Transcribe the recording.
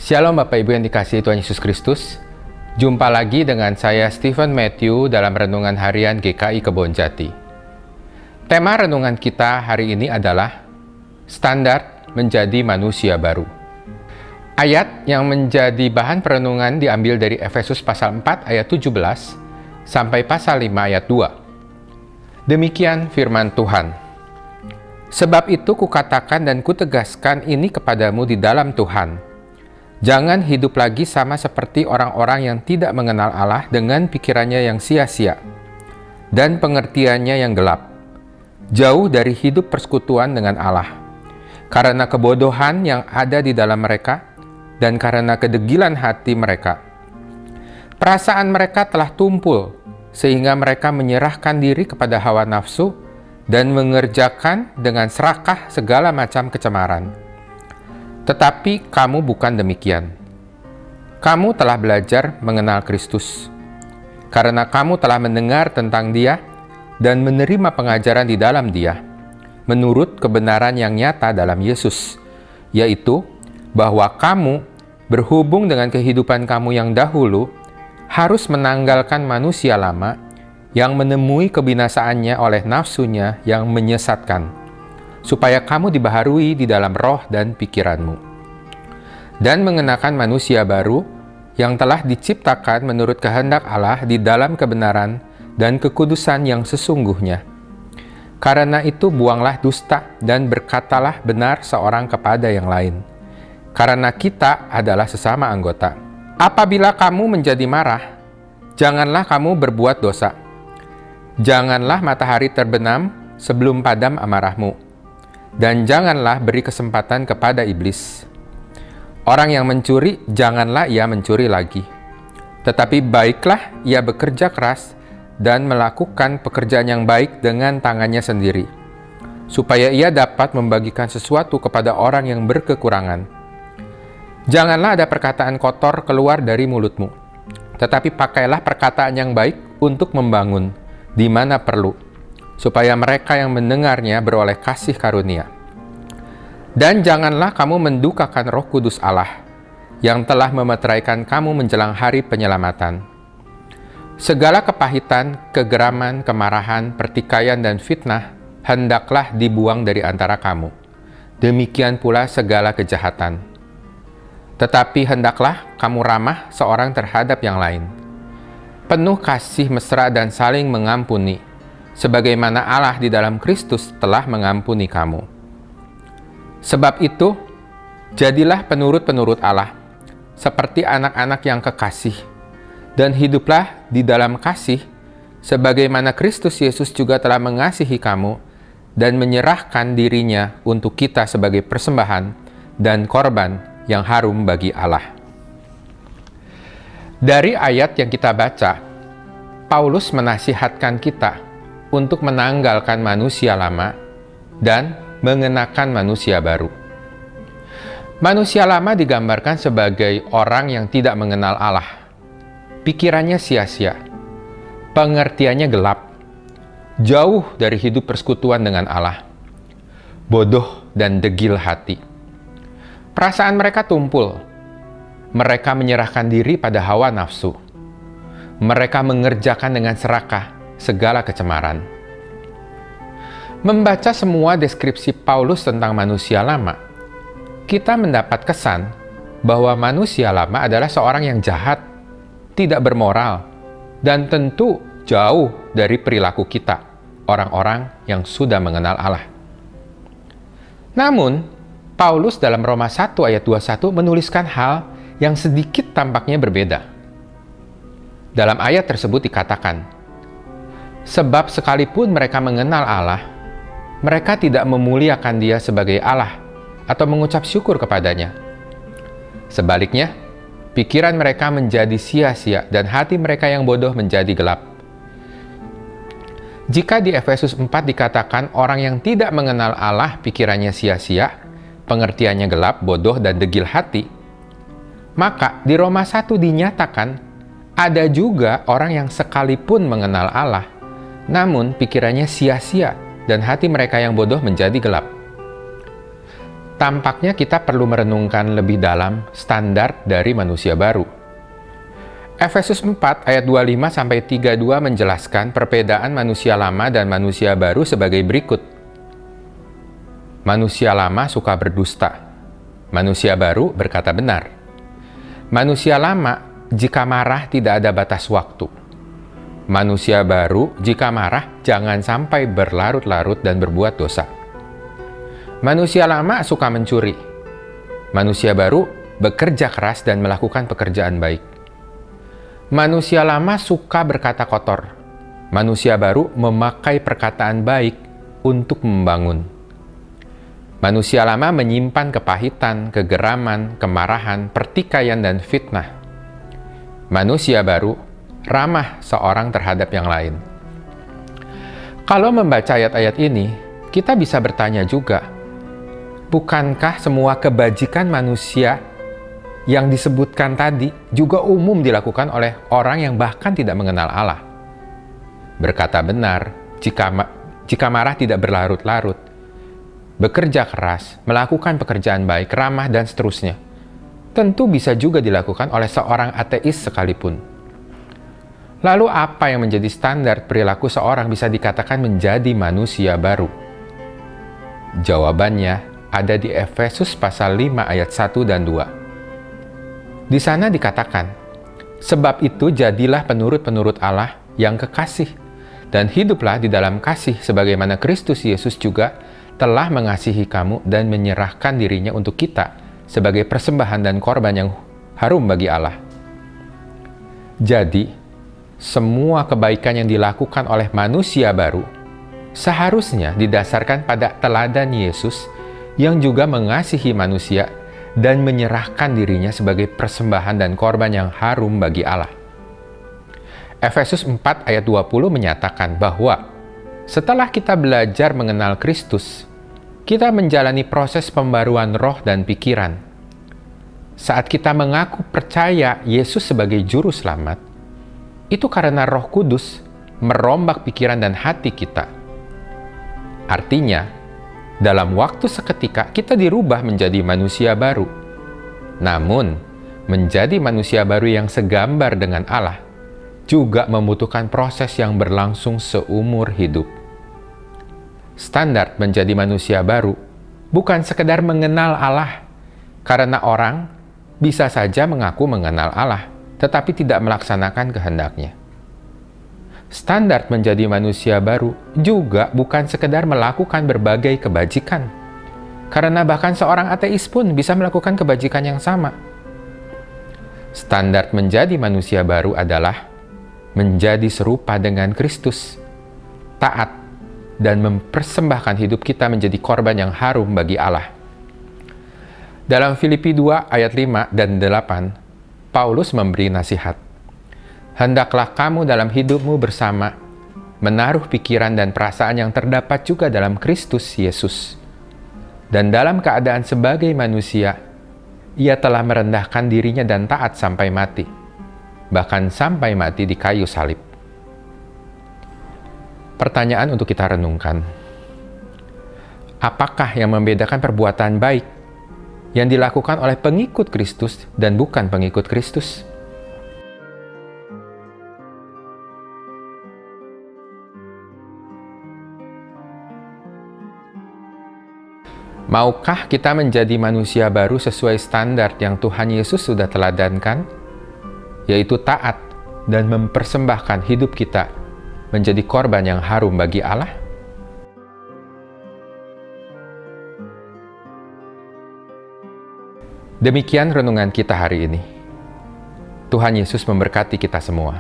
Shalom Bapak Ibu yang dikasihi Tuhan Yesus Kristus. Jumpa lagi dengan saya Stephen Matthew dalam Renungan Harian GKI Kebonjati. Tema renungan kita hari ini adalah Standar Menjadi Manusia Baru. Ayat yang menjadi bahan perenungan diambil dari Efesus pasal 4 ayat 17 sampai pasal 5 ayat 2. Demikian firman Tuhan. Sebab itu kukatakan dan kutegaskan ini kepadamu di dalam Tuhan. Jangan hidup lagi sama seperti orang-orang yang tidak mengenal Allah dengan pikirannya yang sia-sia dan pengertiannya yang gelap. Jauh dari hidup persekutuan dengan Allah. Karena kebodohan yang ada di dalam mereka dan karena kedegilan hati mereka. Perasaan mereka telah tumpul sehingga mereka menyerahkan diri kepada hawa nafsu dan mengerjakan dengan serakah segala macam kecemaran. Tetapi kamu bukan demikian. Kamu telah belajar mengenal Kristus. Karena kamu telah mendengar tentang Dia dan menerima pengajaran di dalam Dia, menurut kebenaran yang nyata dalam Yesus, yaitu bahwa kamu berhubung dengan kehidupan kamu yang dahulu harus menanggalkan manusia lama yang menemui kebinasaannya oleh nafsunya yang menyesatkan, supaya kamu dibaharui di dalam roh dan pikiranmu, dan mengenakan manusia baru yang telah diciptakan menurut kehendak Allah di dalam kebenaran dan kekudusan yang sesungguhnya. Karena itu buanglah dusta dan berkatalah benar seorang kepada yang lain, karena kita adalah sesama anggota. Apabila kamu menjadi marah, janganlah kamu berbuat dosa. Janganlah matahari terbenam sebelum padam amarahmu, dan janganlah beri kesempatan kepada iblis. Orang yang mencuri, janganlah ia mencuri lagi. Tetapi baiklah ia bekerja keras dan melakukan pekerjaan yang baik dengan tangannya sendiri, supaya ia dapat membagikan sesuatu kepada orang yang berkekurangan. Janganlah ada perkataan kotor keluar dari mulutmu, tetapi pakailah perkataan yang baik untuk membangun, di mana perlu, supaya mereka yang mendengarnya beroleh kasih karunia. Dan janganlah kamu mendukakan Roh Kudus Allah, yang telah memeteraikan kamu menjelang hari penyelamatan. Segala kepahitan, kegeraman, kemarahan, pertikaian, dan fitnah hendaklah dibuang dari antara kamu. Demikian pula segala kejahatan. Tetapi hendaklah kamu ramah seorang terhadap yang lain, penuh kasih mesra dan saling mengampuni, sebagaimana Allah di dalam Kristus telah mengampuni kamu. Sebab itu, jadilah penurut-penurut Allah, seperti anak-anak yang kekasih, dan hiduplah di dalam kasih, sebagaimana Kristus Yesus juga telah mengasihi kamu, dan menyerahkan dirinya untuk kita sebagai persembahan dan korban yang harum bagi Allah. Dari ayat yang kita baca, Paulus menasihatkan kita untuk menanggalkan manusia lama dan mengenakan manusia baru. Manusia lama digambarkan sebagai orang yang tidak mengenal Allah. Pikirannya sia-sia, pengertiannya gelap, jauh dari hidup persekutuan dengan Allah, bodoh dan degil hati. Perasaan mereka tumpul. Mereka menyerahkan diri pada hawa nafsu. Mereka mengerjakan dengan serakah segala kecemaran. Membaca semua deskripsi Paulus tentang manusia lama, kita mendapat kesan bahwa manusia lama adalah seorang yang jahat, tidak bermoral, dan tentu jauh dari perilaku kita, orang-orang yang sudah mengenal Allah. Namun, Paulus dalam Roma 1 ayat 21 menuliskan hal yang sedikit tampaknya berbeda. Dalam ayat tersebut dikatakan, sebab sekalipun mereka mengenal Allah, mereka tidak memuliakan Dia sebagai Allah atau mengucap syukur kepadanya. Sebaliknya, pikiran mereka menjadi sia-sia dan hati mereka yang bodoh menjadi gelap. Jika di Efesus 4 dikatakan orang yang tidak mengenal Allah pikirannya sia-sia, pengertiannya gelap, bodoh, dan degil hati, maka di Roma 1 dinyatakan ada juga orang yang sekalipun mengenal Allah, namun pikirannya sia-sia dan hati mereka yang bodoh menjadi gelap. tampaknya kita perlu merenungkan lebih dalam standar dari manusia baru. Efesus 4 ayat 25-32 menjelaskan perbedaan manusia lama dan manusia baru sebagai berikut. Manusia lama suka berdusta. Manusia baru berkata benar. Manusia lama jika marah tidak ada batas waktu. Manusia baru jika marah jangan sampai berlarut-larut dan berbuat dosa. Manusia lama suka mencuri. Manusia baru bekerja keras dan melakukan pekerjaan baik. Manusia lama suka berkata kotor. Manusia baru memakai perkataan baik untuk membangun. Manusia lama menyimpan kepahitan, kegeraman, kemarahan, pertikaian, dan fitnah. Manusia baru ramah seorang terhadap yang lain. Kalau membaca ayat-ayat ini, kita bisa bertanya juga, bukankah semua kebajikan manusia yang disebutkan tadi juga umum dilakukan oleh orang yang bahkan tidak mengenal Allah? Berkata benar, jika marah tidak berlarut-larut, bekerja keras, melakukan pekerjaan baik, ramah, dan seterusnya. Tentu bisa juga dilakukan oleh seorang ateis sekalipun. Lalu apa yang menjadi standar perilaku seorang bisa dikatakan menjadi manusia baru? Jawabannya ada di Efesus pasal 5 ayat 1 dan 2. Di sana dikatakan, sebab itu jadilah penurut-penurut Allah yang kekasih, dan hiduplah di dalam kasih sebagaimana Kristus Yesus juga telah mengasihi kamu dan menyerahkan dirinya untuk kita sebagai persembahan dan korban yang harum bagi Allah. Jadi, semua kebaikan yang dilakukan oleh manusia baru seharusnya didasarkan pada teladan Yesus yang juga mengasihi manusia dan menyerahkan dirinya sebagai persembahan dan korban yang harum bagi Allah. Efesus 4 ayat 20 menyatakan bahwa setelah kita belajar mengenal Kristus, kita menjalani proses pembaruan roh dan pikiran. Saat kita mengaku percaya Yesus sebagai juru selamat, itu karena Roh Kudus merombak pikiran dan hati kita. Artinya, dalam waktu seketika kita dirubah menjadi manusia baru. Namun, menjadi manusia baru yang segambar dengan Allah juga membutuhkan proses yang berlangsung seumur hidup. Standar menjadi manusia baru bukan sekedar mengenal Allah, karena orang bisa saja mengaku mengenal Allah, tetapi tidak melaksanakan kehendaknya. Standar menjadi manusia baru juga bukan sekedar melakukan berbagai kebajikan, karena bahkan seorang ateis pun bisa melakukan kebajikan yang sama. Standar menjadi manusia baru adalah menjadi serupa dengan Kristus, taat, dan mempersembahkan hidup kita menjadi korban yang harum bagi Allah. Dalam Filipi 2 ayat 5 dan 8, Paulus memberi nasihat. Hendaklah kamu dalam hidupmu bersama menaruh pikiran dan perasaan yang terdapat juga dalam Kristus Yesus. Dan dalam keadaan sebagai manusia, ia telah merendahkan dirinya dan taat sampai mati, bahkan sampai mati di kayu salib. Pertanyaan untuk kita renungkan. Apakah yang membedakan perbuatan baik yang dilakukan oleh pengikut Kristus dan bukan pengikut Kristus? Maukah kita menjadi manusia baru sesuai standar yang Tuhan Yesus sudah teladankan, yaitu taat dan mempersembahkan hidup kita menjadi korban yang harum bagi Allah? Demikian renungan kita hari ini. Tuhan Yesus memberkati kita semua.